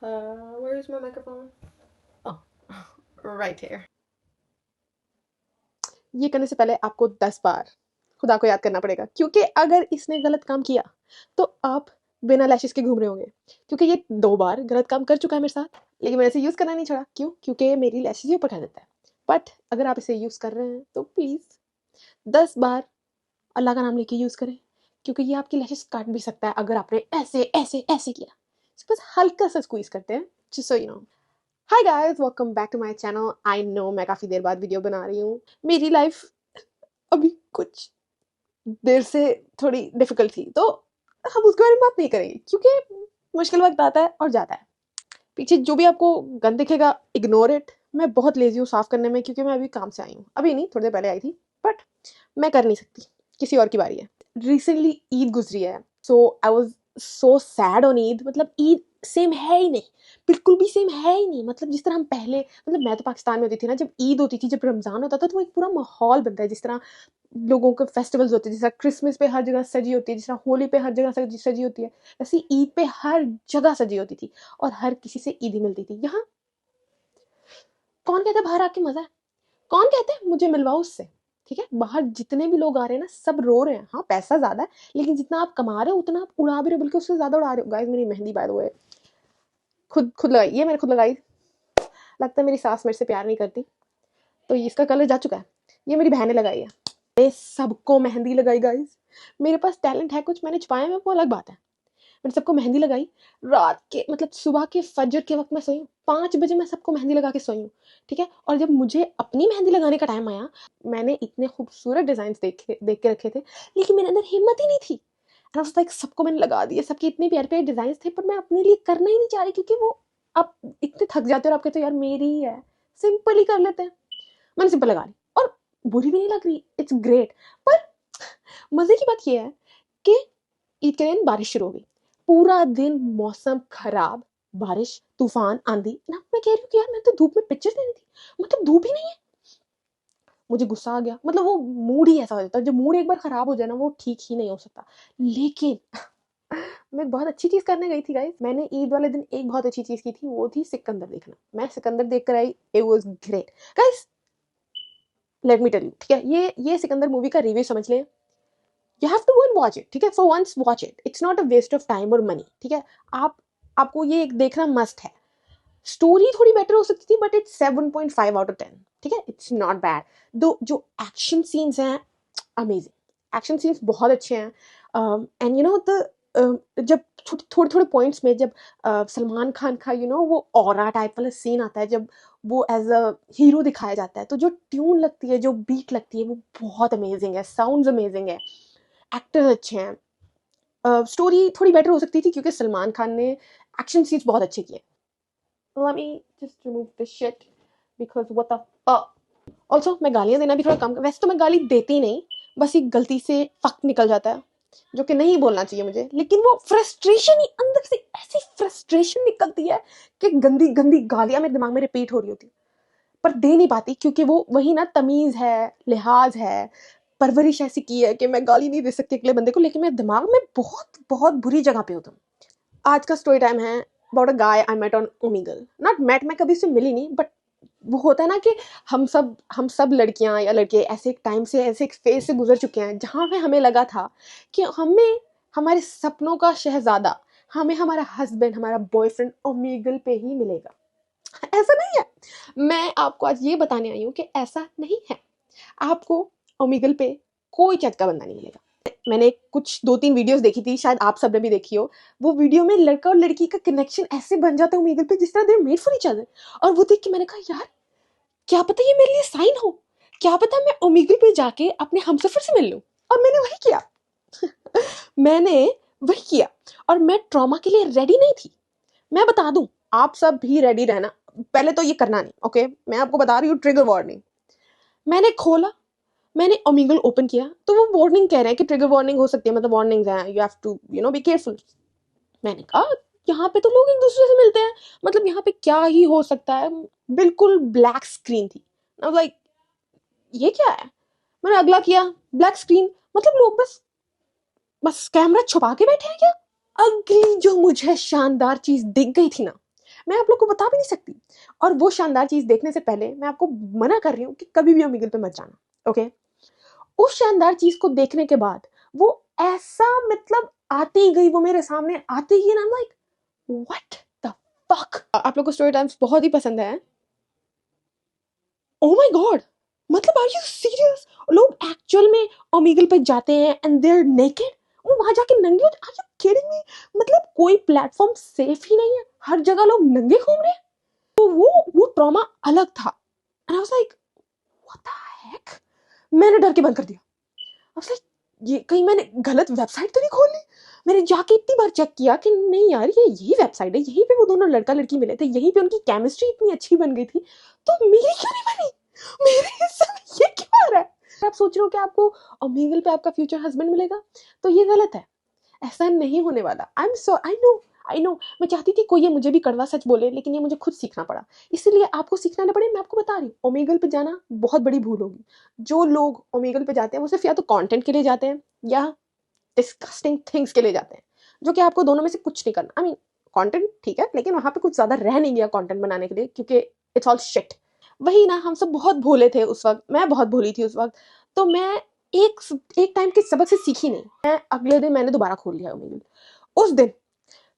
Where is my microphone? Oh, right here. ये करने से पहले आपको 10 बार खुदा को याद करना पड़ेगा, क्योंकि अगर इसने गलत काम किया तो आप बिना लैशेस के घूम रहे होंगे, क्योंकि ये 2 बार गलत काम कर चुका है मेरे साथ, लेकिन मैंने इसे यूज़ करना नहीं छोड़ा। क्यों? क्योंकि ये मेरी लैशेस ही ऊपर कर देता है। बट अगर आप इसे यूज़ कर रहे हैं तो प्लीज़ 10 बार अल्लाह का नाम लेके यूज़ करें, क्योंकि ये आपकी लैशेस काट भी सकता है अगर आपने ऐसे ऐसे ऐसे किया। बस हल्का सा स्क्वीज़ करते हैं, just so you know. Hi guys, welcome back to my channel. I know मैं काफ़ी देर बाद वीडियो बना रही हूँ। मेरी लाइफ अभी कुछ देर से थोड़ी डिफिकल्ट थी, तो हम उसके बारे में बात नहीं करेंगे, क्योंकि मुश्किल वक्त आता है और जाता है। पीछे जो भी आपको गंद दिखेगा, इग्नोर इट। मैं बहुत लेजी हूँ साफ करने में, क्योंकि मैं अभी काम से आई हूँ। अभी नहीं, थोड़ी देर पहले आई थी, बट मैं कर नहीं सकती, किसी और की बारी है। रिसेंटली ईद गुजरी है, so I was so sad on Eid. मतलब ईद सेम है ही नहीं, बिल्कुल भी सेम है ही नहीं। मतलब जिस तरह हम पहले, मतलब मैं तो पाकिस्तान में होती थी ना, जब ईद होती थी, जब रमज़ान होता था, तो वो एक पूरा माहौल बनता है। जिस तरह लोगों के फेस्टिवल्स होते हैं, जिस तरह क्रिसमस पे हर जगह सजी होती है, जिस तरह होली पे हर जगह सजी होती है, वैसे ईद पे हर जगह सजी होती थी और हर किसी से ईदी मिलती थी। यहाँ कौन कहता है बाहर आके मजा है? कौन कहते हैं मुझे मिलवाओ उससे? ठीक है, बाहर जितने भी लोग आ रहे हैं ना, सब रो रहे हैं। हाँ, पैसा ज्यादा है, लेकिन जितना आप कमा रहे हो उतना आप उड़ा भी रहे हो, बल्कि उससे ज्यादा उड़ा रहे हो। गाइस, मेरी मेहंदी बाय द वे खुद खुद लगाई, ये मैंने खुद लगाई। लगता है मेरी सास मेरे से प्यार नहीं करती, तो इसका कलर जा चुका है। ये मेरी बहन ने लगाई है। ये सबको मेहंदी लगाई गाइस। मेरे पास टैलेंट है कुछ, मैंने छुपाया है, वो अलग बात है। मैंने सबको मेहंदी लगाई। रात के, मतलब सुबह के फजर के वक्त मैं सोई हूँ, 5 बजे मैं सबको मेहंदी लगा के सोई हूँ। ठीक है, और जब मुझे अपनी मेहंदी लगाने का टाइम आया, मैंने इतने खूबसूरत डिजाइन देख के रखे थे, लेकिन मेरे अंदर हिम्मत ही नहीं थी। लाइक सबको मैंने लगा दिया, सबके इतने प्यारे प्यारे डिजाइन थे, पर मैं अपने लिए करना ही नहीं चाह रही, क्योंकि वो आप इतने थक जाते हो और आप कहते हो यार मेरी ही है, सिंपल ही कर लेते हैं। मैंने सिंपल लगा ली और बुरी भी नहीं लग रही, इट्स ग्रेट। पर मजे की बात यह है कि ईद के दिन बारिश शुरू हो गई। पूरा दिन मौसम खराब, बारिश, तूफान, आंधी ना। मैं कह रही हूँ कि यार मैं तो धूप में पिक्चर्स लेनी थी, मतलब धूप ही नहीं है। मुझे गुस्सा आ गया। मतलब वो मूड ही ऐसा हो जाता है, जब मूड एक बार खराब हो जाए ना, वो ठीक ही नहीं हो सकता। लेकिन मैं एक बहुत अच्छी चीज करने गई थी गाइस। मैंने ईद वाले दिन एक बहुत अच्छी चीज की थी, वो थी सिकंदर देखना। मैं सिकंदर देख कर आई, it was great guys. Let me tell you, ठीक है, ये सिकंदर मूवी का रिव्यू समझ लें। You have to go and watch it, ठीक है, for once watch it, it's not a waste of time और मनी। ठीक है, आप आपको ये एक देखना मस्ट है। स्टोरी थोड़ी बेटर हो सकती थी, बट इट्स 7.5 आउट ऑफ 10। ठीक है, इट्स नॉट बैड। दो जो एक्शन सीन्स हैं, अमेजिंग एक्शन सीन्स, बहुत अच्छे हैं। एंड यू नो द जब थोड़े थोड़े पॉइंट्स में, जब सलमान खान का वो ऑरा टाइप वाला सीन आता है, जब वो एज अ हीरो दिखाया जाता है, तो जो ट्यून लगती है, जो बीट लगती है, वो बहुत अमेजिंग है। साउंड्स अमेजिंग है, एक्टर्स अच्छे हैं। स्टोरी थोड़ी बेटर हो सकती थी, क्योंकि सलमान खान ने एक्शन सीन्स बहुत अच्छे किए। Let me just remove this shit because what the fuck. Also, मैं गालियां देना भी थोड़ा कम, वैसे तो मैं गाली देती ही नहीं, बस एक गलती से फक निकल जाता है, जो कि नहीं बोलना चाहिए मुझे, लेकिन वो फ्रस्ट्रेशन ही अंदर से, ऐसी फ्रस्ट्रेशन निकलती है कि गंदी गंदी गालियां मेरे दिमाग में रिपीट हो रही होती, पर दे नहीं पाती, क्योंकि वो वही ना, तमीज है, लिहाज है, परवरिश ऐसी की है कि मैं गाली नहीं दे सकती अगले बंदे को, लेकिन मेरे दिमाग में बहुत बहुत बुरी जगह पे हो तुम। आज का स्टोरी टाइम है about a guy I met on Omegle. Not met, मैं कभी उससे मिली नहीं, बट वो होता है ना कि हम सब लड़कियां या लड़के ऐसे एक टाइम से, ऐसे एक फेज से गुजर चुके हैं, जहां पे हमें लगा था कि हमें हमारे सपनों का शहजादा, हमें हमारा हस्बैंड, हमारा बॉयफ्रेंड ओमेगल पे ही मिलेगा। ऐसा नहीं है। मैं आपको आज ये बताने आई हूँ कि ऐसा नहीं है। आपको ओमेगल पे कोई चज का बंदा नहीं मिलेगा। मैंने कुछ 2-3 वीडियोस देखी थी, शायद आप सबने भी देखी हो। वो वीडियो में लड़का और लड़की का कनेक्शन ऐसे बन जाता है ओमेगल पे, जिस तरह they made for each other. और वो देख के मैंने कहा यार, क्या पता ये मेरे लिए साइन हो, क्या पता मैं ओमेगल पे जाके अपने हमसफर से मिल लूं। और मैंने वही किया। मैंने वही किया, और मैं ट्रॉमा के लिए रेडी नहीं थी। मैं बता दूं, आप सब भी रेडी रहना। पहले तो ये करना नहीं, ओके, मैं आपको बता रही हूँ, ट्रिगर वार्निंग। मैंने खोला, मैंने ओमेगल ओपन किया, तो वो वार्निंग कह रहे हैं कि ट्रिगर वार्निंग हो सकती है, मतलब वार्निंग्स हैं, you have to be careful. मैंने कहा यहाँ पे तो लोग एक दूसरे से मिलते हैं, मतलब यहाँ पे क्या ही हो सकता है। बिल्कुल ब्लैक स्क्रीन थी। लाइक ये क्या है? मैंने अगला किया, ब्लैक स्क्रीन, मतलब लोग बस बस कैमरा छुपा के बैठे हैं क्या? अगली जो मुझे शानदार चीज दिख गई थी ना, मैं आप लोग को बता भी नहीं सकती। और वो शानदार चीज़ देखने से पहले मैं आपको मना कर रही हूँ कि कभी भी ओमेगल पे मत जाना, ओके? उस शानदार चीज़ को देखने के बाद वो ऐसा मतलब आती गई, वो मेरे सामने आती गई, and I am like what the fuck. आप लोग को स्टोरी टाइम्स बहुत ही पसंद है। ओह माय गॉड, मतलब आर यू सीरियस? लोग एक्चुअल में ओमेगल पे जाते हैं एंड दे आर नेकेड, वो वहां जाके नंगे होते, आर यू किडिंग मी? मतलब कोई प्लेटफॉर्म सेफ ही नहीं है, हर जगह लोग नंगे घूम रहे हैं। तो वो ट्रॉमा अलग था, and I was like what the heck. मैंने डर के बंद कर दिया। I was like, ये कहीं मैंने गलत वेबसाइट तो नहीं खोल ली? मैंने जाके इतनी बार चेक किया कि नहीं यार, ये यही वेबसाइट है, यहीं पे वो दोनों लड़का लड़की मिले थे, यहीं पे उनकी केमिस्ट्री इतनी अच्छी बन गई थी, तो मेरी क्यों नहीं बनी? मेरे हिस्से में ये क्यों आ रहा है? आप सोच रहे हो कि आपको ओमेगल पे आपका फ्यूचर हस्बैंड मिलेगा, तो ये गलत है। ऐसा नहीं होने वाला। आई नो, मैं चाहती थी कोई ये मुझे भी कड़वा सच बोले, लेकिन ये मुझे खुद सीखना पड़ा। इसीलिए आपको सीखना ना पड़े, मैं आपको बता रही हूँ, ओमेगल पे जाना बहुत बड़ी भूल होगी। जो लोग ओमेगल पे जाते हैं वो सिर्फ या तो कंटेंट के लिए जाते हैं या डिस्कस्टिंग थिंग्स के लिए जाते हैं, जो कि आपको दोनों में से कुछ नहीं करना। आई मीन कंटेंट ठीक है, लेकिन वहां पे कुछ ज्यादा रह नहीं गया कंटेंट बनाने के लिए, क्योंकि इट्स ऑल शिट। वही ना, हम सब बहुत भोले थे उस वक्त, मैं बहुत भोली थी उस वक्त। तो मैं एक एक टाइम के सबक से सीखी नहीं। मैं अगले दिन मैंने दोबारा खोल लिया ओमेगल। उस दिन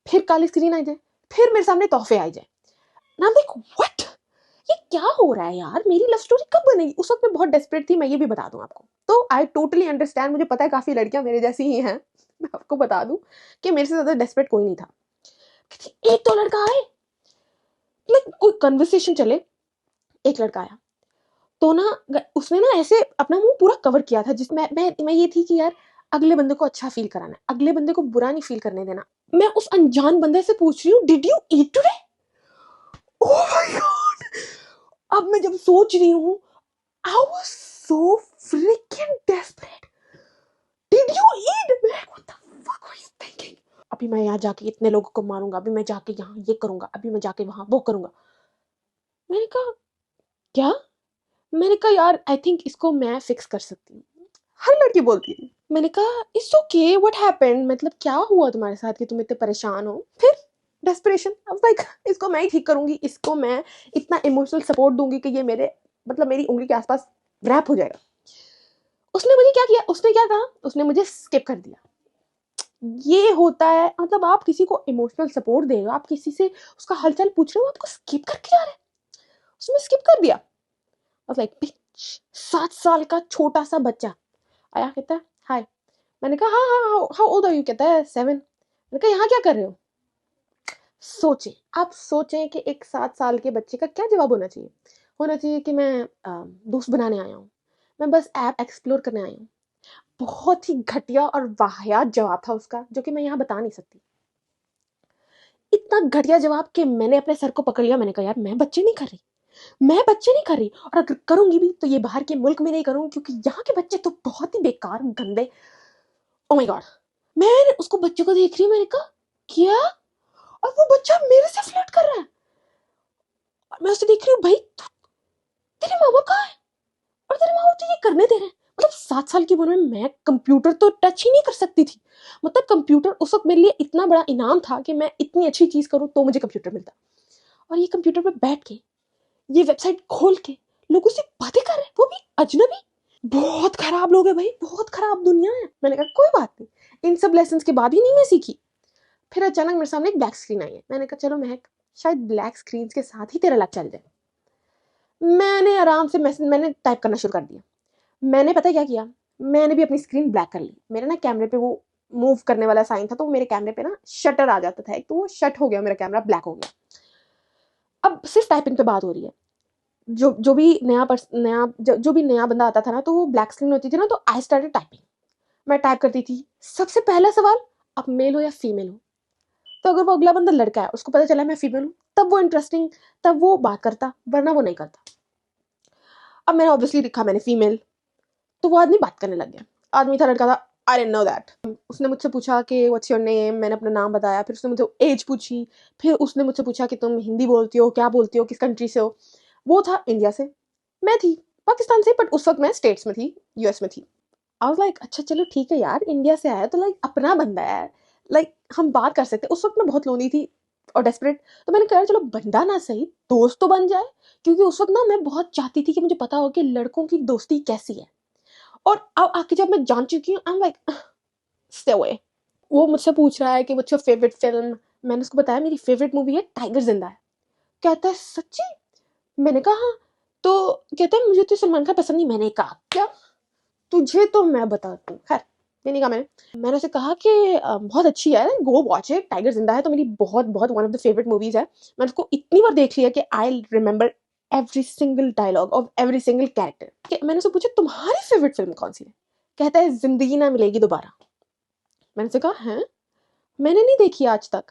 फिर काली स्क्रीन आई जाए, फिर मेरे सामने तोहफे आई जाए, ना देख व्हाट, ये क्या हो रहा है यार? मेरी लव स्टोरी कब बनेगी? उस वक्त मैं बहुत डेस्परेट थी, मैं ये भी बता दूं आपको। तो आई टोटली अंडरस्टैंड, मुझे पता है काफी लड़कियां मेरे जैसी ही हैं। मैं आपको बता दूं कि मेरे से ज्यादा डेस्परेट कोई नहीं था। एक तो लड़का आए, लाइक कोई कन्वर्सेशन चले, एक लड़का आया तो ना, उसने ना ऐसे अपना मुंह पूरा कवर किया था, जिसमें मैं ये थी कि यार अगले बंदे को अच्छा फील कराना है, अगले बंदे को बुरा नहीं फील करने देना। मैं उस अनजान बंदे से पूछ रही हूँ, did you eat today? Oh my God. अब मैं जब सोच रही हूँ, I was so freaking desperate. Did you eat? What the fuck were you thinking? अभी मैं यहाँ जाके इतने लोगों को मारूंगा, अभी मैं जाके यहाँ ये करूंगा, अभी मैं जाके वहां वो करूंगा। मैंने कहा क्या? मैंने कहा यार आई थिंक इसको मैं फिक्स कर सकती हूँ। हर लड़की बोलती है। मैंने कहा इट्स ओके, व्हाट हैपेंड, मतलब क्या हुआ तुम्हारे साथ कि तुम इतने परेशान हो? फिर डेस्परेशन, आई वाज लाइक इसको मैं ही ठीक करूंगी, इसको मैं इतना इमोशनल सपोर्ट दूंगी कि ये मेरे मतलब मेरी उंगली के आसपास रैप हो जाएगा। उसने मुझे क्या किया, उसने क्या कहा, उसने मुझे स्किप कर दिया। ये होता है, मतलब आप किसी को इमोशनल सपोर्ट दे रहे हो, आप किसी से उसका हालचाल पूछ रहे हो, आपको स्किप करके जा रहे हैं। उसने स्किप कर दिया। लाइक पिच, 7 साल का छोटा सा बच्चा आया, कहता है हाय। मैंने कहा हाँ हाँ, हाउ ओल्ड आर यू? कहता है 7। मैंने कहा यहाँ क्या कर रहे हो? सोचें, आप सोचें कि एक 7 साल के बच्चे का क्या जवाब होना चाहिए। होना चाहिए कि मैं दोस्त बनाने आया हूँ, मैं बस ऐप एक्सप्लोर करने आई हूँ। बहुत ही घटिया और वाहियात जवाब था उसका, जो कि मैं यहाँ बता नहीं सकती। इतना घटिया जवाब कि मैंने अपने सर को पकड़ लिया। मैंने कहा यार मैं बच्चे नहीं कर रही, मैं बच्चे नहीं कर रही, और अगर करूंगी भी तो ये बाहर के मुल्क में नहीं करूंगी, क्योंकि यहाँ के बच्चे तो बहुत ही बेकार गंदे। Oh my God. मैं उसको बच्चे को देख रही हूँ, मैंने कहा क्या? और वो बच्चा मेरे से फ्लर्ट कर रहा है, और मैं उसे देख रही हूँ, भाई तेरे माँ बाप कहाँ है और तेरे माँ बाप तुझे करने दे रहे हैं? मतलब 7 साल की उम्र में मैं कंप्यूटर तो टच ही नहीं कर सकती थी। मतलब कंप्यूटर उस वक्त मेरे लिए इतना बड़ा इनाम था कि मैं इतनी अच्छी चीज करूँ तो मुझे कंप्यूटर मिलता। और ये कंप्यूटर पे बैठ के, ये वेबसाइट खोल के लोगों से बातें कर रहे हैं, वो भी अजनबी। बहुत खराब लोग हैं भाई, बहुत खराब दुनिया है। मैंने कहा कोई बात नहीं, इन सब लेसन के बाद ही नहीं मैं सीखी। फिर अचानक मेरे सामने एक ब्लैक स्क्रीन आई है। मैंने कहा चलो महक, शायद ब्लैक स्क्रीन के साथ ही तेरा लक चल जाए। मैंने आराम से मैंने टाइप करना शुरू कर दिया। मैंने पता क्या किया, मैंने भी अपनी स्क्रीन ब्लैक कर ली। मेरे ना कैमरे पे वो मूव करने वाला साइन था, तो मेरे कैमरे पे ना शटर आ जाता था एक, तो वो शट हो गया, मेरा कैमरा ब्लैक हो गया। अब सिर्फ टाइपिंग पे बात हो रही है। जो भी जो भी नया बंदा आता था ना, तो वो ब्लैक स्क्रीन होती थी ना, तो आई स्टार्टेड टाइपिंग। मैं टाइप करती थी। सबसे पहला सवाल, आप मेल हो या फीमेल हो? तो अगर वो अगला बंदा लड़का है, उसको पता चला मैं फीमेल हूँ, तब वो इंटरेस्टिंग, तब वो बात करता, वरना वो नहीं करता। अब मैंने ऑब्वियसली लिखा मैंने फीमेल, तो वो आदमी बात करने लग गया। आदमी था, लड़का था, आई डिडंट नो दैट। उसने मुझसे पूछा कि व्हाट्स योर नेम, मैंने अपना नाम बताया। फिर उसने मुझे एज पूछी। फिर उसने मुझसे पूछा कि तुम हिंदी बोलती हो, क्या बोलती हो, किस कंट्री से हो? वो था इंडिया से, मैं थी पाकिस्तान से, बट उस वक्त मैं स्टेट्स में थी, यूएस में थी। आई वाज लाइक अच्छा चलो ठीक है यार, इंडिया से आया तो लाइक अपना बंदा है, लाइक हम बात कर सकते हैं। उस वक्त मैं बहुत लोनी थी, और डेस्परेट। तो मैंने कहा यार चलो बंदा ना सही दोस्त तो बन जाए, क्योंकि उस वक्त ना मैं बहुत चाहती थी कि मुझे पता हो कि लड़कों की दोस्ती कैसी है। और अब आके जब मैं जान चुकी हूँ I am like stay away. वो मुझसे पूछ रहा है कि व्हाट्स योर फेवरेट फिल्म। मैंने उसको बताया मेरी फेवरेट मूवी है टाइगर जिंदा है। कहता है सच्ची? मैंने कहा हाँ। तो कहता है मुझे तो सलमान खान पसंद नहीं। मैंने कहा क्या? तुझे तो मैं बताती हूँ। खैर ये नहीं कहा मैंने उसे कहा कि बहुत अच्छी है, गो वॉच इट, टाइगर जिंदा है तो मेरी बहुत बहुत one of the favourite movies है। मैंने उसको इतनी बार देख लिया कि I remember every single dialogue of every single character. मैंने उससे पूछा तुम्हारी फेवरेट फिल्म कौन सी है? कहता है जिंदगी ना मिलेगी दोबारा। मैंने उसे कहा है मैंने नहीं देखी आज तक।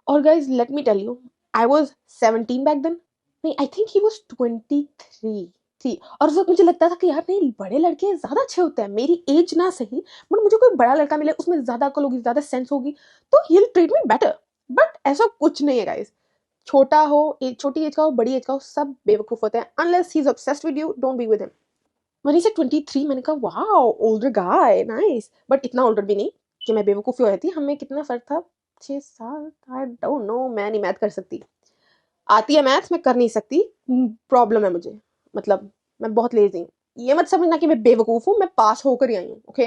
और guys let me tell you, I was 17 back then. नहीं, आई थिंक ही वॉज 23 थी। और उस वक्त मुझे लगता था कि यार नहीं, बड़े लड़के ज्यादा अच्छे होते हैं, मेरी एज ना सही बट मुझे कोई बड़ा लड़का मिले उसमें ज्यादा अकल होगी, ज्यादा सेंस होगी, तो he will treat me better. But ऐसा कुछ नहीं है गाइज। छोटा हो, छोटी एज का हो, बड़ी एज का हो, सब बेवकूफ होते हैं। Unless he is obsessed with you, don't be with him. When he said 23, मैंने कहा wow older guy, nice. But इतना ओल्डर भी नहीं कि मैं बेवकूफ़ी हो रही थी। हमें कितना फर्क था? 6 साल। आई डोंट नो, मैं नहीं मैथ कर सकती। आती है मैथ, मैं कर नहीं सकती, प्रॉब्लम है मुझे। मतलब मैं बहुत लेजी हूँ। ये मत समझना कि मैं बेवकूफ़ हूँ, मैं पास होकर ही आई हूँ। ओके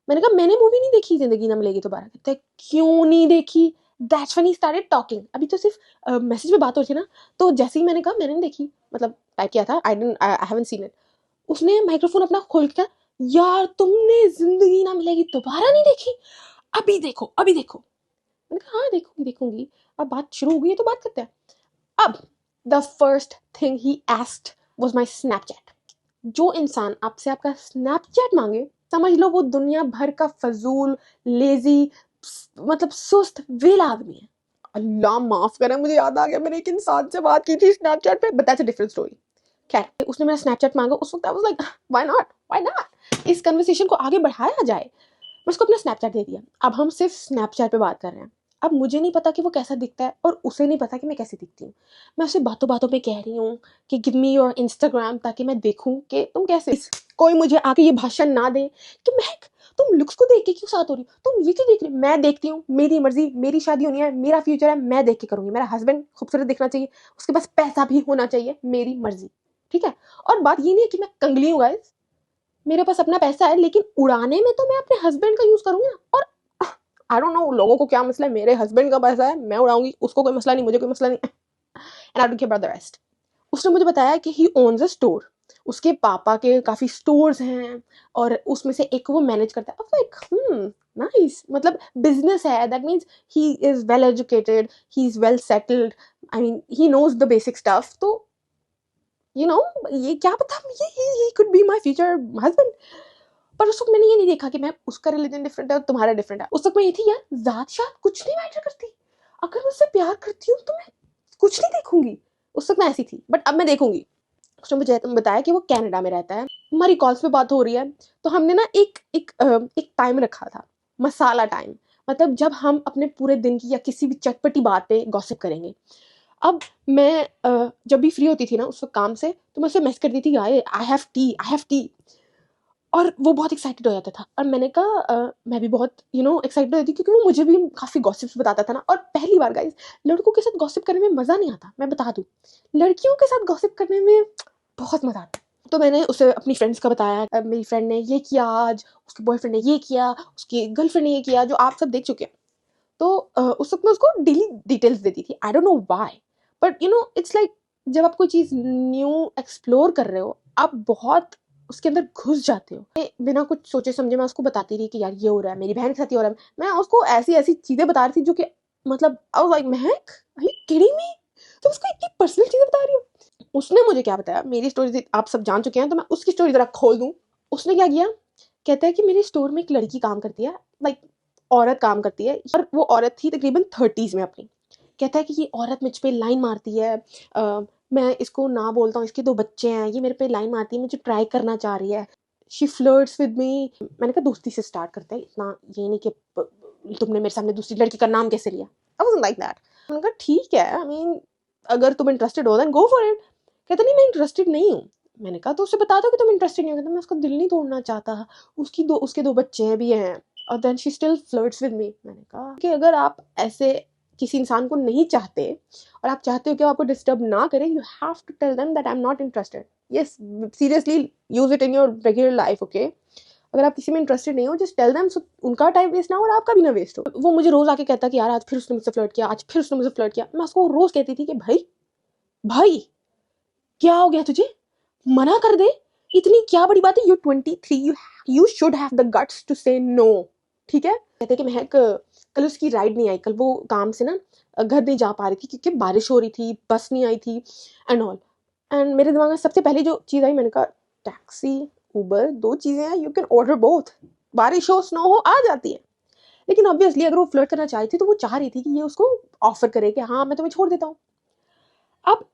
मैंने कहा मैंने मूवी नहीं देखी जिंदगी ना मिलेगी दोबारा। कहता है क्यों नहीं देखी? That's when he started talking. अभी तो सिर्फ मैसेज में बात हो रही थी ना। तो जैसे ही मैंने कहा मैंने नहीं देखी, मतलब टाइप किया था, आई हैवंट सीन इट, उसने माइक्रोफोन अपना खोल कर, यार तुमने जिंदगी ना मिलेगी दोबारा नहीं देखी? अभी देखो अभी देखो। मैंने कहा हाँ देखूंगी देखूंगी। अब बात शुरू हो गई है तो बात करते हैं। अब the first thing he asked was my Snapchat. जो इंसान आपसे आपका स्नैपचैट मांगे, समझ लो वो दुनिया भर का फजूल, लेजी, मतलब सुस्त वेला आदमी है। अल्लाह माफ करे, मुझे याद आ गया मैंने एक इंसान से बात की थी स्नैपचैट पे, but that's a different story. खैर उसने मेरा स्नैपचैट मांगा। उस वक्त आई वाज लाइक व्हाई नॉट, इस कन्वर्सेशन को आगे बढ़ाया जाए। मैं उसको अपना स्नैपचैट दे दिया। अब हम सिर्फ स्नैपचैट पे बात कर रहे हैं। अब मुझे नहीं पता कि वो कैसा दिखता है और उसे नहीं पता कि मैं कैसी दिखती हूँ। मैं उसे बातों बातों में कह रही हूँ कि गिव मी योर इंस्टाग्राम, ताकि मैं देखूँ कि तुम कैसे। कोई मुझे आके ये भाषण ना दे कि महक तुम लुक्स को देख के क्यों साथ हो रही हो, तुम ये क्यों देख रही हो। मैं देखती हूँ, मेरी मर्जी, मेरी शादी होनी है, मेरा फ्यूचर है, मैं देख के करूंगी। मेरा हस्बैंड खूबसूरत दिखना चाहिए, उसके पास पैसा भी होना चाहिए, मेरी मर्जी। ठीक है। और बात ये नहीं है कि मैं कंगली हूँ गाइस, मेरे पास अपना पैसा है, लेकिन उड़ाने में तो मैं अपने हस्बैंड का यूज करूंगी ना। और आई डोंट नो लोगों को क्या मसला है, मेरे हस्बैंड का पैसा है, मैं उड़ाऊंगी, उसको कोई मसला नहीं, मुझे कोई मसला नहीं। And I don't care about the rest. उसने मुझे बताया कि ही ओन्स अ स्टोर, उसके पापा के काफी स्टोर्स हैं और उसमें से एक वो मैनेज करता है। लाइक नाइस, मतलब बिजनेस है, that means he is well educated, he is well settled, I mean he knows the basic stuff. तो यू नो ये क्या पता, ये he could be my future husband. पर उस वक्त मैंने ये नहीं देखा कि मैं, उसका रिलीजन डिफरेंट है और तुम्हारा डिफरेंट है। उस वक्त मैं ये थी यार, जात शात कुछ नहीं मैटर करती, अगर मैं उससे प्यार करती हूँ तो मैं कुछ नहीं देखूंगी। उस वक्त मैं ऐसी थी, बट अब मैं देखूंगी। उसने मुझे बताया कि वो कनाडा में रहता है। हमारी कॉल्स पे बात हो रही है, तो हमने ना एक टाइम रखा था, मसाला टाइम। मतलब जब हम अपने पूरे दिन की या किसी भी चटपटी बात पे गॉसिप करेंगे। अब मैं जब भी फ्री होती थी ना उस वक्त काम से, तो मैं उसे मैसेज करती थी I have T, I have T. और वो बहुत एक्साइटेड हो जाता था। और मैंने कहा मैं भी बहुत एक्साइटेड हो जाती, क्योंकि वो मुझे भी काफ़ी गॉसिप्स बताता था ना। और पहली बार गाइस, लड़कों के साथ गॉसिप करने में मज़ा नहीं आता, मैं बता दूँ। लड़कियों के साथ गॉसिप करने में बहुत मज़ा आता है। तो मैंने उसे अपनी फ्रेंड्स का बताया, मेरी फ्रेंड ने ये किया आज, उसके बॉयफ्रेंड ने ये किया, उसकी गर्लफ्रेंड ने ये किया, जो आप सब देख चुके हैं। तो उस वक्त मैं उसको डेली डिटेल्स देती थी। I don't know why, but it's like जब आप कोई चीज़ न्यू एक्सप्लोर कर रहे हो, आप बहुत उसके अंदर घुस जाते हो। बिना कुछ सोचे समझे मैं उसको बताती रही कि यार ये हो रहा है, मेरी बहन के साथ ये हो रहा है। मैं उसको ऐसी ऐसी चीज़ें बता रही थी जो कि मतलब आई was like Mahak are you kidding me, तुम उसको इतनी पर्सनल चीज़ें बता रही हो। उसने मुझे क्या बताया, मेरी स्टोरी आप सब जान चुके हैं, तो मैं उसकी स्टोरी जरा खोल दूँ। उसने क्या किया, कहता है कि मेरे स्टोर में एक लड़की काम करती है, लाइक औरत काम करती है, और वो औरत थी तकरीबन 30s में अपनी। कहता है कि ये औरत मुझ पे लाइन मारती है, मैं इसको ना बोलता हूँ, इसके 2 बच्चे हैं, ये मेरे पे लाइन मारती है, मुझे ट्राई करना चाह रही है, शी फ्लर्ट्स विद मी। मैंने कहा दोस्ती से स्टार्ट करते हैं, इतना ये नहीं कि तुमने मेरे सामने दूसरी लड़की का नाम कैसे लिया। I wasn't like that. मैंने कहा ठीक है, आई मीन अगर तुम इंटरेस्टेड हो देन गो फॉर इट। कहता नहीं मैं इंटरेस्टेड नहीं हूँ। मैंने कहा तो उसे बता दो कि तुम इंटरेस्टेड नहीं हो। कहता मैं उसका दिल नहीं तोड़ना चाहता, उसके 2 बच्चे भी हैं, और then she still flirts with me. मैंने कहा कि अगर आप ऐसे किसी इंसान को नहीं चाहते और आप चाहते हो कि वो आपको डिस्टर्ब ना करें, you have to tell them that I am not interested. Yes, seriously use it in your regular life. Okay, अगर आप किसी में इंटरेस्टेड नहीं हो, जस्ट टेल देम, सो उनका टाइम वेस्ट ना हो और आपका भी ना वेस्ट हो. वो मुझे रोज आके कहता कि यार आज फिर उसने मुझसे फ्लर्ट किया, आज फिर उसने मुझसे फ्लर्ट किया. मैं उसको रोज कहती थी कि भाई भाई क्या हो गया तुझे, मना कर दे, इतनी क्या बड़ी बात है. You 23, you should have the guts to say no. ठीक है. कहते कि महक कल उसकी राइड नहीं आई, कल वो काम से ना घर नहीं जा पा रही थी क्योंकि बारिश हो रही थी, बस नहीं आई थी एंड ऑल. एंड मेरे दिमाग में सबसे पहले जो चीज़ आई, मैंने कहा टैक्सी उबर दो चीज़ें हैं, यू कैन ऑर्डर बोथ. बारिश हो स्नो हो आ जाती है. लेकिन ऑब्वियसली अगर वो फ्लर्ट करना चाहती थी तो वो चाह रही थी कि ये उसको ऑफर करे कि हाँ मैं तुम्हें छोड़ देता हूँ. अब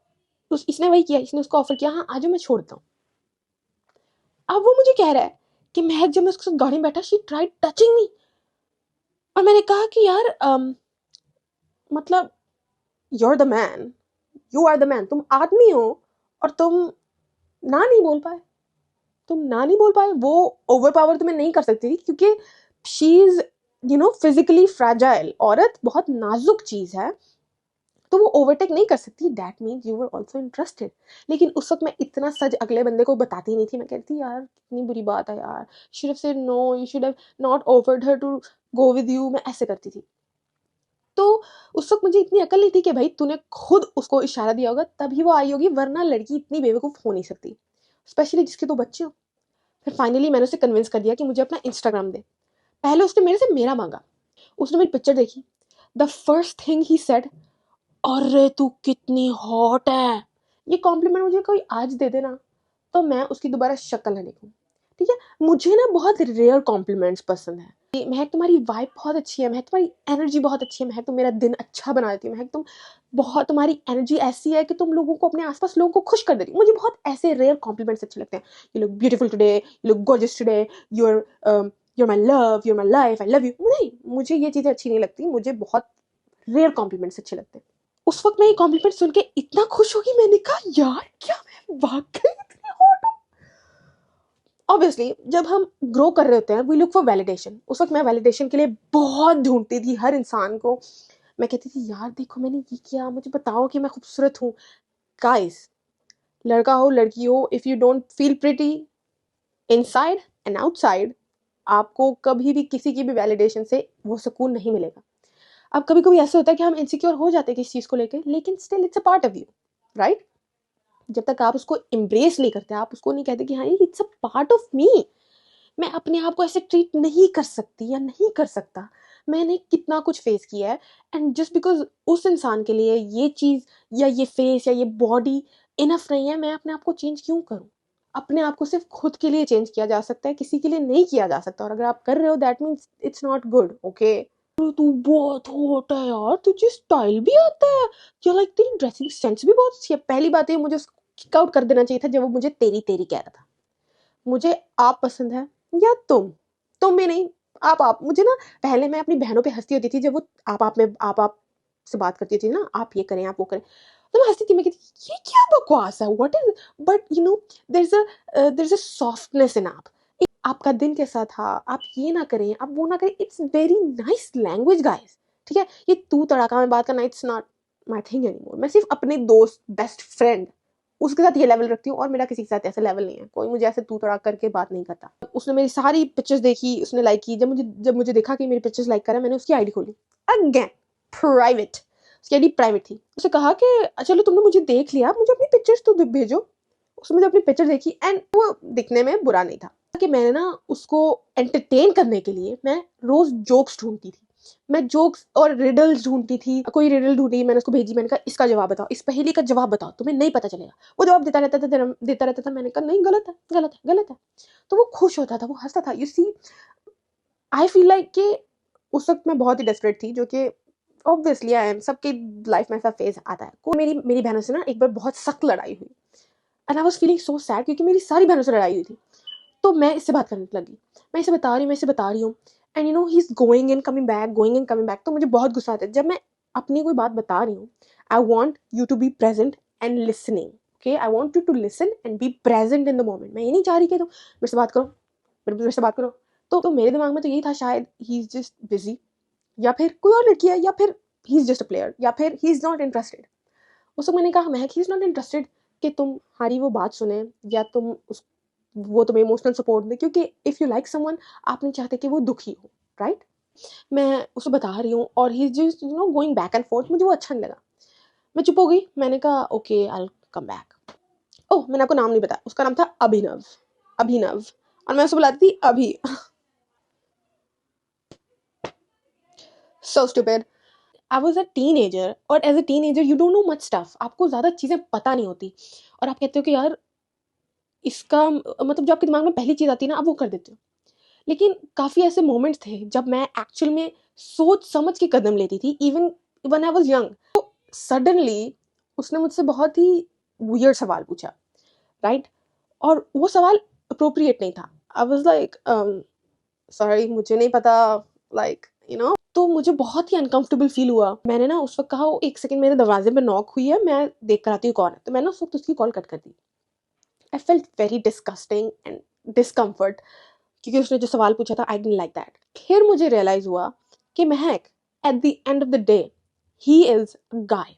इसने वही किया, इसने उसको ऑफर किया, हाँ आज मैं छोड़ देता हूँ. अब वो मुझे कह रहा है कि महक जब मैं उसके साथ गाड़ी में बैठा, शी ट्राइड टचिंग मी. और मैंने कहा कि यार मतलब you are the man, you are the man, तुम आदमी हो और तुम ना नहीं बोल पाए, तुम ना नहीं बोल पाए. वो ओवर पावर तुम्हें नहीं कर सकती थी क्योंकि शी इज फिजिकली फ्रैजाइल. औरत बहुत नाजुक चीज है, तो वो ओवरटेक नहीं कर सकती. That means you were also interested. लेकिन उस वक्त मैं इतना सच अगले बंदे को बताती नहीं थी. मैं कहती यार कितनी बुरी बात है यार, should have said no, you should have not offered her to go with you. मैं ऐसे करती थी. तो उस वक्त मुझे इतनी अकल नहीं थी कि भाई तूने खुद उसको इशारा दिया होगा तभी वो आई होगी, वरना लड़की इतनी बेवकूफ़ हो नहीं सकती, स्पेशली जिसके तो बच्चे हो. फिर फाइनली मैंने उसे कन्विंस कर दिया कि मुझे अपना इंस्टाग्राम दे. पहले उसने मेरे से मेरा मांगा. उसने मेरी पिक्चर देखी. The first thing he said, अरे तू कितनी हॉट है. ये कॉम्प्लीमेंट मुझे कोई आज दे देना तो मैं उसकी दोबारा शक्ल ना देखूं. ठीक है. मुझे ना बहुत रेयर कॉम्प्लीमेंट्स पसंद है. महक तुम्हारी वाइब बहुत अच्छी है, महक तुम्हारी एनर्जी बहुत अच्छी है, महक तुम मेरा दिन अच्छा बना देती हो, महक तुम बहुत, तुम्हारी एनर्जी ऐसी है कि तुम लोगों को, अपने आसपास लोगों को खुश कर देती हो. मुझे बहुत ऐसे रेयर कॉम्प्लीमेंट्स अच्छे लगते हैं. You look beautiful today, you look gorgeous today, you're my love, you're my life, I love you. नहीं, मुझे ये चीज़ें अच्छी नहीं लगती. मुझे बहुत रेयर कॉम्प्लीमेंट्स अच्छे लगते हैं. उस वक्त मैं ये कॉम्प्लीमेंट सुन के इतना खुश होगी, मैंने कहा यार क्या मैं वाकई इतनी हॉट हूँ. ऑब्वियसली जब हम ग्रो कर रहे होते हैं वी लुक फॉर वैलिडेशन. उस वक्त मैं वैलिडेशन के लिए बहुत ढूंढती थी हर इंसान को. मैं कहती थी यार देखो मैंने ये किया, मुझे बताओ कि मैं खूबसूरत हूँ. गाइस, लड़का हो लड़की हो, if you don't feel pretty inside and outside, आपको कभी भी किसी की भी वैलिडेशन से वो सुकून नहीं मिलेगा. अब कभी कभी ऐसा होता है कि हम इनसिक्योर हो जाते हैं किसी चीज़ को लेकर, लेकिन still it's a part of you, right. जब तक आप उसको एम्ब्रेस नहीं करते, आप उसको नहीं कहते कि हाँ ये it's a part of me, मैं अपने आप को ऐसे ट्रीट नहीं कर सकती या नहीं कर सकता. मैंने कितना कुछ फेस किया है, एंड जस्ट बिकॉज उस इंसान के लिए ये चीज़ या ये फेस या ये बॉडी इनफ नहीं है, मैं अपने आप को चेंज क्यों करूँ. अपने आप को सिर्फ खुद के लिए चेंज किया जा सकता है, किसी के लिए नहीं किया जा सकता. और अगर आप कर रहे हो that means it's not good. Okay. तू बहुत हॉट है यार, तुझे स्टाइल भी आता है या लाइक तेरी ड्रेसिंग सेंस भी बहुत अच्छी है. पहली बात है मुझे किक आउट कर देना चाहिए था जब वो मुझे तेरी तेरी कह रहा था. मुझे आप पसंद है या तुम भी नहीं, आप मुझे ना, पहले मैं अपनी बहनों पे हंसती होती थी जब वो आप से बात करती थी ना, आप ये करें आप वो करें, तो मैं हंसती थी. मैं कहती ये क्या बकवास है, what is. But you know there is a softness in आप. आपका दिन कैसा था, आप ये ना करें आप वो ना करें, it's very nice language guys. ठीक है. ये तू तड़ाका में बात करना it's not my thing anymore. मैं सिर्फ अपने दोस्त बेस्ट फ्रेंड उसके साथ ये लेवल रखती हूँ और मेरा किसी के साथ ऐसा लेवल नहीं है. कोई मुझे ऐसे तू तड़ाक करके बात नहीं करता. उसने मेरी सारी पिक्चर्स देखी, उसने लाइक की. जब मुझे देखा कि मेरी पिक्चर्स लाइक करा, मैंने उसकी आईडी खोली. अगेन प्राइवेट, उसकी आईडी प्राइवेट थी. उसने कहा कि चलो तुमने मुझे देख लिया, मुझे अपनी पिक्चर्स तो भेजो. उसने मुझे अपनी पिक्चर देखी एंड वो दिखने में बुरा नहीं था. कि मैंने ना उसको एंटरटेन करने के लिए मैं रोज जोक्स ढूंढती थी. मैं जोक्स और रिडल्स ढूंढती थी. कोई रिडल ढूंढी, मैंने उसको भेजी, मैंने कहा इसका जवाब बताओ, इस पहेली का जवाब बताओ, तुम्हें नहीं पता चलेगा. वो जवाब देता रहता था. मैंने कहा नहीं, गलत है गलत है गलत है. तो वो खुश होता था, वो हंसता था. You see, I feel like कि उस वक्त मैं बहुत ही डेस्परेट थी, जो कि ऑब्वियसली आई एम, सबके लाइफ में ऐसा फेज आता है. को मेरी बहनों से ना एक बार बहुत सख्त लड़ाई हुई and I was feeling so sad क्योंकि मेरी सारी बहनों से लड़ाई हुई थी. तो मैं इससे बात करने लगी. मैं इसे बता रही हूँ and you know he is going and coming back, going and coming back. तो मुझे बहुत गुस्सा आता है जब मैं अपनी कोई बात बता रही हूँ. I want you to be present and listening. Okay, I want you to listen and be present in the moment. मैं ये नहीं चाह रही कि तुम मेरे से बात करो, मेरे से बात करो. तो मेरे दिमाग में तो यही था, शायद ही इज जस्ट बिजी, या फिर कोई और लड़की है, या फिर he is just a player, या फिर ही इज नॉट इंटरेस्टेड। उस वक्त मैंने कहा महक, ही इज नॉट इंटरेस्टेड कि तुम्हारी वो बात सुने या वो तुम्हें इमोशनल सपोर्ट दे, क्योंकि इफ यू लाइक समवन, आप नहीं चाहते कि वो दुखी हो, राइट? मैं उसे बता रही हूँ और he just going back and forth, मुझे वो अच्छा नहीं लगा। मैं चुप हो गई, मैंने कहा okay I will come back. Oh, मैंने आपको नाम नहीं बताया, उसका नाम था अभिनव। अभिनव, और मैं उसे बुलाती थी अभी। So stupid. I was a teenager, और as a teenager you don't know much stuff, आपको ज़्यादा चीज़ें पता नहीं होती, और आप कहते हो कि यार इसका मतलब जो आपके दिमाग में पहली चीज़ आती है ना, आप वो कर देते हो। लेकिन काफ़ी ऐसे मोमेंट्स थे जब मैं एक्चुअल में सोच समझ के कदम लेती थी, even when I was young. तो सडनली उसने मुझसे बहुत ही वियर्ड सवाल पूछा, राइट? और वो सवाल अप्रोप्रिएट नहीं था। आई वाज लाइक सॉरी, मुझे नहीं पता, लाइक तो मुझे बहुत ही अनकंफर्टेबल फील हुआ। मैंने ना उस वक्त कहा, एक सेकंड, मेरे दरवाजे में नॉक हुई है, मैं देख कर आती हूँ कौन है। तो मैंने उस वक्त उसकी कॉल कट कर दी। I felt very disgusting and discomfort, क्योंकि उसने जो सवाल पूछा था, आई डिडंट लाइक दैट। फिर मुझे रियलाइज हुआ कि Mahak, at the end of the day, he is a guy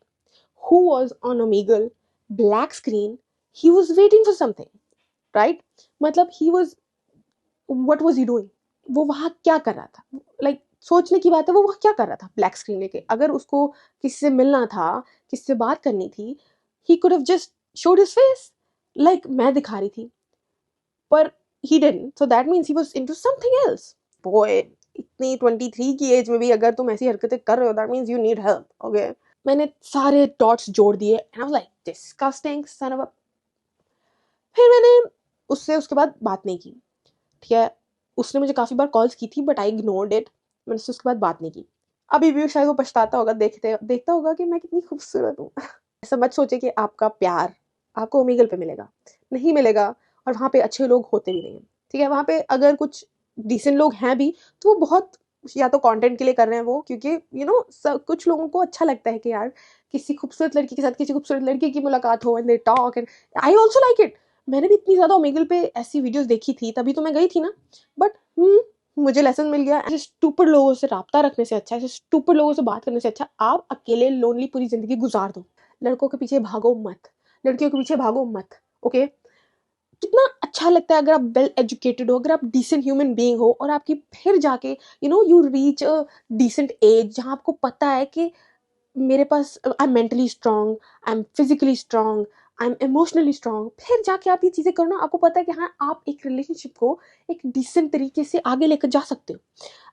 who was on Omegle, black screen, he was waiting for something, right? मतलब he was, what was he doing? वो वहां क्या कर रहा था? लाइक सोचने की बात है, वो वहां क्या कर रहा था ब्लैक स्क्रीन लेके? अगर उसको किसी से मिलना था, किसी से बात करनी थी, he could have just showed his face, like मैं दिखा रही थी, पर he didn't, so that means he was into something else. Boy, इतनी 23 की एज में भी अगर तुम ऐसी हरकतें कर रहे हो, that means you need help, okay? मैंने सारे डॉट्स जोड़ दिए and I was like disgusting son of a। फिर मैंने उससे उसके बाद बात नहीं की, ठीक है? उसने मुझे काफ़ी बार कॉल्स की थी, बट आई इग्नोर्ड इट। मैंने उससे उसके बाद बात नहीं की। अभी भी शायद वो पछताता होगा, देखता होगा कि मैं कितनी खूबसूरत हूँ। ऐसा मत सोचे कि आपका प्यार आपको ओमेगल पे मिलेगा, नहीं मिलेगा। और वहाँ पे अच्छे लोग होते भी नहीं हैं, ठीक है? वहाँ पे अगर कुछ डिसेंट लोग हैं भी, तो वो बहुत या तो कंटेंट के लिए कर रहे हैं वो, क्योंकि कुछ लोगों को अच्छा लगता है कि यार किसी खूबसूरत लड़की के साथ किसी खूबसूरत लड़की की मुलाकात हो, and they talk, and I also like it. मैंने भी इतनी ज़्यादा ओमेगल पे ऐसी वीडियोस देखी थी, तभी तो मैं गई थी ना। बट मुझे लेसन मिल गया, ऐसे स्टूपिड लोगों से राब्ता रखने से अच्छा, ऐसे स्टूपिड लोगों से बात करने से अच्छा, आप अकेले लोनली पूरी ज़िंदगी गुजार दो। लड़कों के पीछे भागो मत, लड़कियों के पीछे भागो मत, ओके? कितना अच्छा लगता है अगर आप वेल एजुकेटेड हो, अगर आप डिसेंट ह्यूमन बीइंग हो, और आपकी फिर जाके you reach a decent age जहाँ आपको पता है कि मेरे पास, I am mentally strong, I am physically strong, I am emotionally strong. फिर जाके आप ये चीज़ें करो ना, आपको पता है कि हाँ, आप एक रिलेशनशिप को एक डिसेंट तरीके से आगे लेकर जा सकते हो।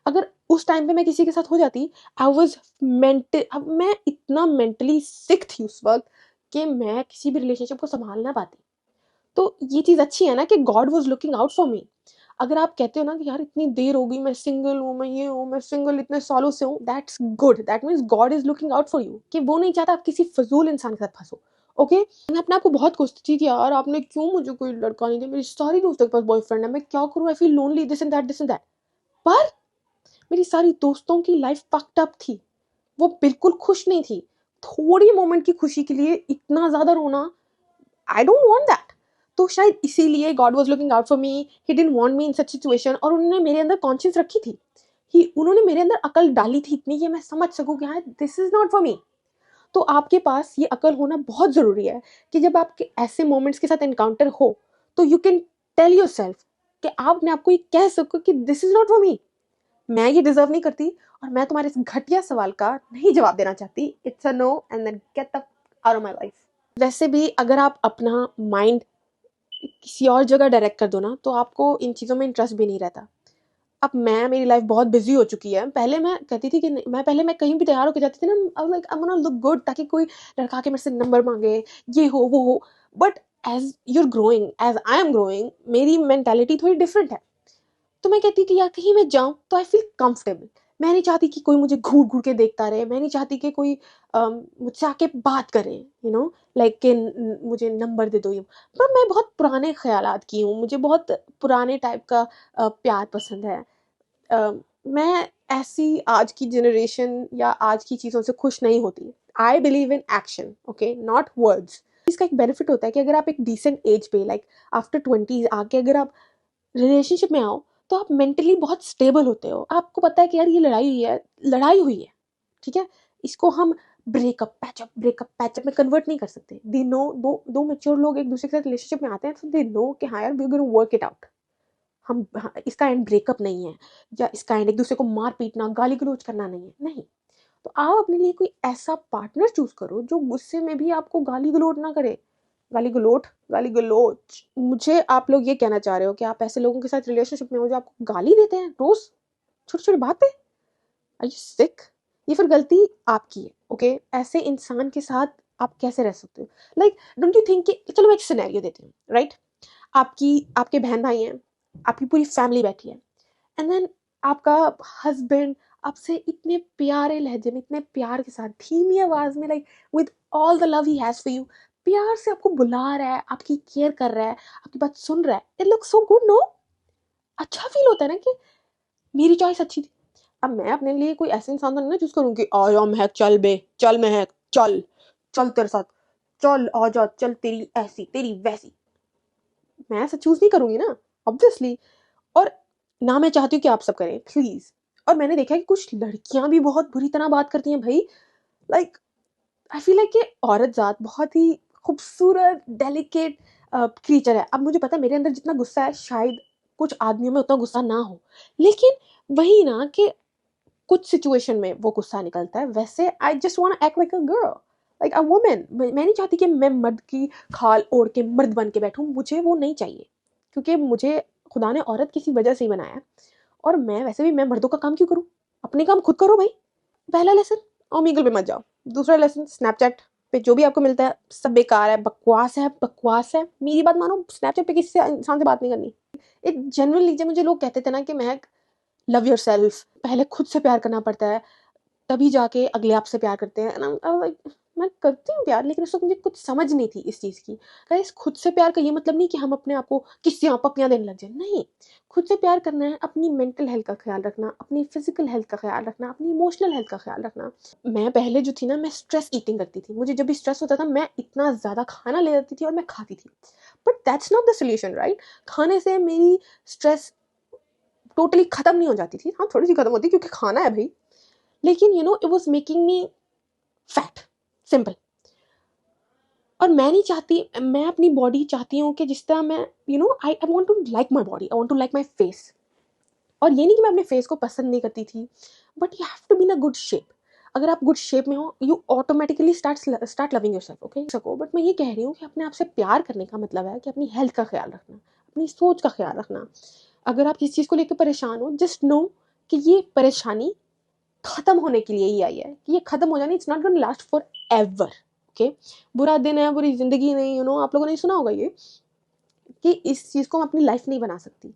अगर उस टाइम पे मैं किसी के साथ हो जाती, आई वॉज अब मैं इतना मेंटली सिक थी उस वक्त कि मैं किसी भी रिलेशनशिप को संभाल ना पाती। तो ये चीज़ अच्छी है ना कि God was looking out for me. अगर आप कहते हो ना कि यार इतनी देर हो गई, मैं सिंगल हूँ, मैं ये हूँ, मैं सिंगल इतने सालों से हूँ, that's good, that means God is looking out for you, कि वो नहीं चाहता आप किसी फजूल इंसान के साथ फंसो, ओके? मैं अपने आप को बहुत कोसती थी कि यार आपने क्यों मुझे कोई लड़का नहीं दिया, मेरी सारी दोस्तों के पास बॉयफ्रेंड है, मैं क्या करूँ, I feel lonely, this and that, this and that. पर मेरी सारी दोस्तों की लाइफ फक्ड अप थी, वो बिल्कुल खुश नहीं थी। थोड़ी मोमेंट की खुशी के लिए इतना ज़्यादा रोना, आई डोंट वांट दैट। तो शायद इसीलिए God was looking out for me, he didn't want me in such situation, और उन्होंने मेरे अंदर कॉन्शियस रखी थी, उन्होंने मेरे अंदर अकल डाली थी इतनी कि मैं समझ सकूं कि हाँ, दिस इज नॉट फॉर मी। तो आपके पास ये अकल होना बहुत ज़रूरी है कि जब आपके ऐसे मोमेंट्स के साथ एनकाउंटर हो, तो you can tell yourself कि आप अपने आप को ये कह सको कि this is not for me, मैं ये डिजर्व नहीं करती, और मैं तुम्हारे इस घटिया सवाल का नहीं जवाब देना चाहती। It's a no, and then get the out of my life. वैसे भी अगर आप अपना माइंड किसी और जगह डायरेक्ट कर दो ना, तो आपको इन चीज़ों में इंटरेस्ट भी नहीं रहता। अब मेरी लाइफ बहुत बिजी हो चुकी है। पहले मैं कहती थी कि पहले मैं कहीं भी तैयार होकर जाती थी ना, I was like I want to look good, ताकि कोई लड़का आके मेरे से नंबर मांगे, ये हो वो हो। But as you are growing, as I am growing, मेरी मेंटालिटी थोड़ी डिफरेंट है। तो मैं कहती कि यार कहीं मैं जाऊँ तो आई फील कंफर्टेबल। मैं नहीं चाहती कि कोई मुझे घूर घूर के देखता रहे, मैं नहीं चाहती कि कोई मुझसे आके बात करे, लाइक कि मुझे नंबर दे दो। ये पर मैं बहुत पुराने ख्यालात की हूँ, मुझे बहुत पुराने टाइप का प्यार पसंद है। मैं ऐसी आज की जनरेशन या आज की चीज़ों से खुश नहीं होती। I believe in action, okay, not words. इसका एक बेनिफिट होता है कि अगर आप एक डिसेंट एज पे, लाइक आफ्टर 20s आके अगर आप रिलेशनशिप में आओ, तो आप मेंटली बहुत स्टेबल होते हो। आपको पता है कि यार ये लड़ाई हुई है, ठीक है? इसको हम ब्रेकअप पैचअप में कन्वर्ट नहीं कर सकते। दे नो, दो मैच्योर लोग एक दूसरे के साथ रिलेशनशिप में आते हैं तो दे नो कि हाँ यार we are gonna work it out. हम हाँ, इसका एंड ब्रेकअप नहीं है, या इसका एंड एक दूसरे को मार पीटना गाली गलौज करना नहीं है, नहीं। तो आप अपने लिए कोई ऐसा पार्टनर चूज करो जो गुस्से में भी आपको गाली गलौज ना करे। गाली गलौज। मुझे आप लोग ये कहना चाह रहे हो कि आप ऐसे लोगों के साथ रिलेशनशिप में हो जो आपको गाली देते हैं रोज छोटी छोटी बात पे? Are you sick? ये फिर गलती आपकी है, ओके? ऐसे इंसान के साथ आप कैसे रह सकते हो? लाइक डोंट यू थिंक कि चलो मैं एक सिनेरियो देती हूँ, राइट? आपके बहन भाई हैं, आपकी पूरी फैमिली बैठी है, एंड देन आपका हस्बैंड आपसे इतने प्यारे लहजे में, इतने प्यार के साथ, धीमी आवाज में, like with all the love he has for you, प्यार से आपको बुला रहा है, आपकी केयर कर रहा है, आपकी बात सुन रहा है। It looks so good, no? अच्छा फील होता है ना कि मेरी चॉइस अच्छी थी। अब मैं अपने लिए कोई ऐसे इंसान तो नहीं ना चूज करूँ कि आ जा महक, चल बे, चल महक, चल चल तेरे साथ, चल आ जा, चल तेरी ऐसी तेरी वैसी। मैं ऐसा चूज नहीं करूंगी ना, ऑब्वियसली। और ना मैं चाहती हूँ कि आप सब करें, प्लीज। और मैंने देखा है कि कुछ लड़कियां भी बहुत बुरी तरह बात करती हैं भाई। लाइक आई फील लाइक कि औरत जात बहुत ही खूबसूरत डेलिकेट क्रीचर है। अब मुझे पता है मेरे अंदर जितना गुस्सा है शायद कुछ आदमियों में उतना गुस्सा ना हो, लेकिन वही ना कि कुछ सिचुएशन में वो गुस्सा निकलता है। वैसे I just want act like a girl, like a woman. मैं नहीं चाहती कि मैं मर्द की खाल ओढ़ के मर्द बन के बैठूं, मुझे वो नहीं चाहिए। क्योंकि मुझे खुदा ने औरत किसी वजह से ही बनाया, और मैं वैसे भी मैं मर्दों का काम क्यों करूं? अपने काम खुद करो भाई। पहला लेसन, ओमीगल पे मत जाओ। दूसरा लेसन, स्नैपचैट पे जो भी आपको मिलता है सब बेकार है, बकवास है, बकवास है। मेरी बात मानो, स्नैपचैट पे किसी से इंसान से बात नहीं करनी। एक जनरल लीजिए, मुझे लोग कहते थे ना कि महक लव योर सेल्फ, पहले खुद से प्यार करना पड़ता है तभी जाके अगले आपसे प्यार करते हैं। like, मैं करती हूँ प्यार, लेकिन उस वक्त मुझे कुछ समझ नहीं थी इस चीज़ की। गाइस, खुद से प्यार का ये मतलब नहीं कि हम अपने आप को किस्सियाँ पप्पियाँ देने लग जाए, नहीं। खुद से प्यार करना है अपनी मेंटल हेल्थ का ख्याल रखना, अपनी फिजिकल हेल्थ का ख्याल रखना, अपनी इमोशनल हेल्थ का ख्याल रखना। मैं पहले जो थी ना, मैं स्ट्रेस ईटिंग करती थी। मुझे जब भी स्ट्रेस होता था मैं इतना ज़्यादा खाना ले लेती थी और मैं खाती थी। But that's not the solution, right? खाने से मेरी स्ट्रेस टोटली खत्म नहीं हो जाती थी। हाँ, थोड़ी सी खत्म होती क्योंकि खाना है भाई, लेकिन you know it was making me fat, simple. और मैं नहीं चाहती, मैं अपनी बॉडी चाहती हूँ कि जिस तरह मैं, you know, I want to like my body, I want to like my face. और ये नहीं कि मैं अपने फेस को पसंद नहीं करती थी, but you have to be in a good shape. अगर आप गुड शेप में हो, you automatically start loving yourself, okay सको। बट मैं ये कह रही हूँ कि अपने आप से प्यार करने का मतलब है कि अपनी हेल्थ का ख्याल रखना, अपनी सोच का ख्याल रखना। अगर आप किसी चीज़ को लेकर परेशान हो, जस्ट नो कि ये परेशानी खत्म होने के लिए ही आई है, कि ये खत्म हो जानी, it's not gonna last for ever, okay? बुरा दिन है, बुरी जिंदगी नहीं, यू नो, आप लोगों ने सुना होगा ये कि इस चीज़ को मैं अपनी लाइफ नहीं बना सकती,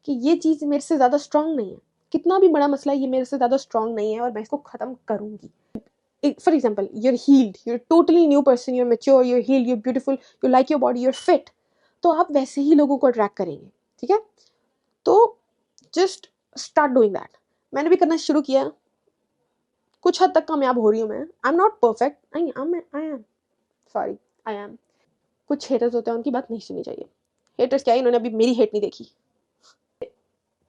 कि ये चीज़ मेरे से ज़्यादा स्ट्रांग नहीं है। कितना भी बड़ा मसला है, ये मेरे से ज़्यादा स्ट्रांग नहीं है और मैं इसको ख़त्म करूँगी। For example, you're healed, you're totally new person, you're mature, you're healed, you're beautiful, you like your body, you're fit. तो आप वैसे ही लोगों को अट्रैक्ट करेंगे, ठीक है? तो जस्ट स्टार्ट डूइंग दैट। मैंने भी करना शुरू किया, कुछ हद तक कामयाब हो रही हूँ मैं। आई am not perfect, I am sorry, I am. कुछ हेटर्स होते हैं, उनकी बात नहीं सुननी चाहिए। हेटर्स क्या है, इन्होंने अभी मेरी हेट नहीं देखी।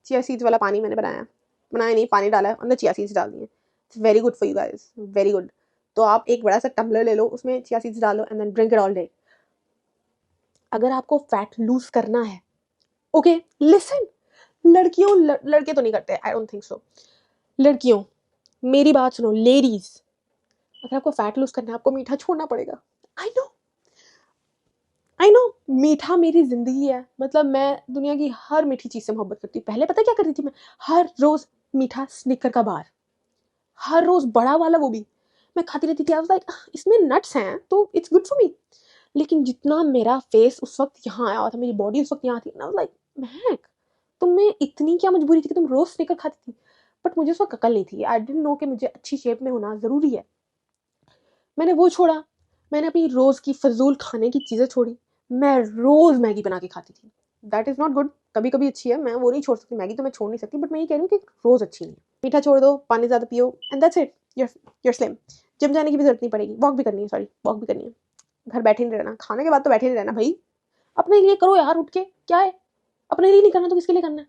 चिया सीड्स वाला पानी मैंने बनाया नहीं, पानी डाला है, अंदर चिया सीड्स डाल दिए। It's very good for you guys, very good. तो आप एक बड़ा सा टम्बलर ले लो, उसमें चिया सीड्स डालो and then drink it all day. अगर आपको फैट लूज करना है, ओके, लिसन, लड़के तो नहीं करते, आई डोंट थिंक सो। लड़कियों, मेरी बात सुनो, लेडीज, अगर आपको फैट लूज करना है, आपको मीठा छोड़ना पड़ेगा। आई नो, मीठा मेरी जिंदगी है। मतलब मैं दुनिया की हर मीठी चीज से मोहब्बत करती हूँ। पहले पता क्या करती थी मैं? हर रोज मीठा स्निकर का बार, हर रोज बड़ा वाला, वो भी मैं खाती रहती थी। आई वाज लाइक, इसमें नट्स हैं तो इट्स गुड फॉर मी। लेकिन जितना मेरा फेस उस वक्त यहाँ आया था, मेरी बॉडी उस वक्त यहाँ थी, आई वाज लाइक, महक, तुम्हें इतनी क्या मजबूरी थी कि तुम रोज स्निकर खाती थी? बट मुझे उस वक्त अकल नहीं थी। आई डिडंट नो कि मुझे अच्छी शेप में होना जरूरी है। मैंने वो छोड़ा, मैंने अपनी रोज की फजूल खाने की चीजें छोड़ी। मैं रोज मैगी बना के खाती थी। That is not good. कभी कभी अच्छी है, मैं वो नहीं छोड़ सकती, मैगी तो मैं छोड़ नहीं सकती, बट मैं ये कह रही हूँ कि रोज अच्छी नहीं है। मीठा छोड़ दो, पानी ज्यादा पियो, and that's it, you're slim. Gym जाने की भी जरूरत नहीं पड़ेगी, वॉक भी करनी है, सॉरी, वॉक भी करनी है। घर बैठे नहीं रहना, खाने के बाद तो बैठे नहीं रहना भाई। अपने लिए करो यार, उठ के, क्या है? अपने लिए नहीं करना तो किसके लिए करना है?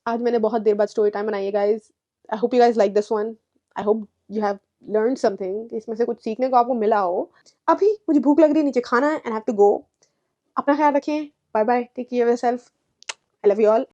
आज मैंने बहुत देर बाद स्टोरी टाइम बनाई है guys. I hope you guys like this one. I hope you have learn something, इसमें से कुछ सीखने को आपको मिला हो। अभी मुझे भूख लग रही है, नीचे खाना है एंड हैव टू गो। अपना ख्याल रखें। Bye bye, take care of yourself. I love you all.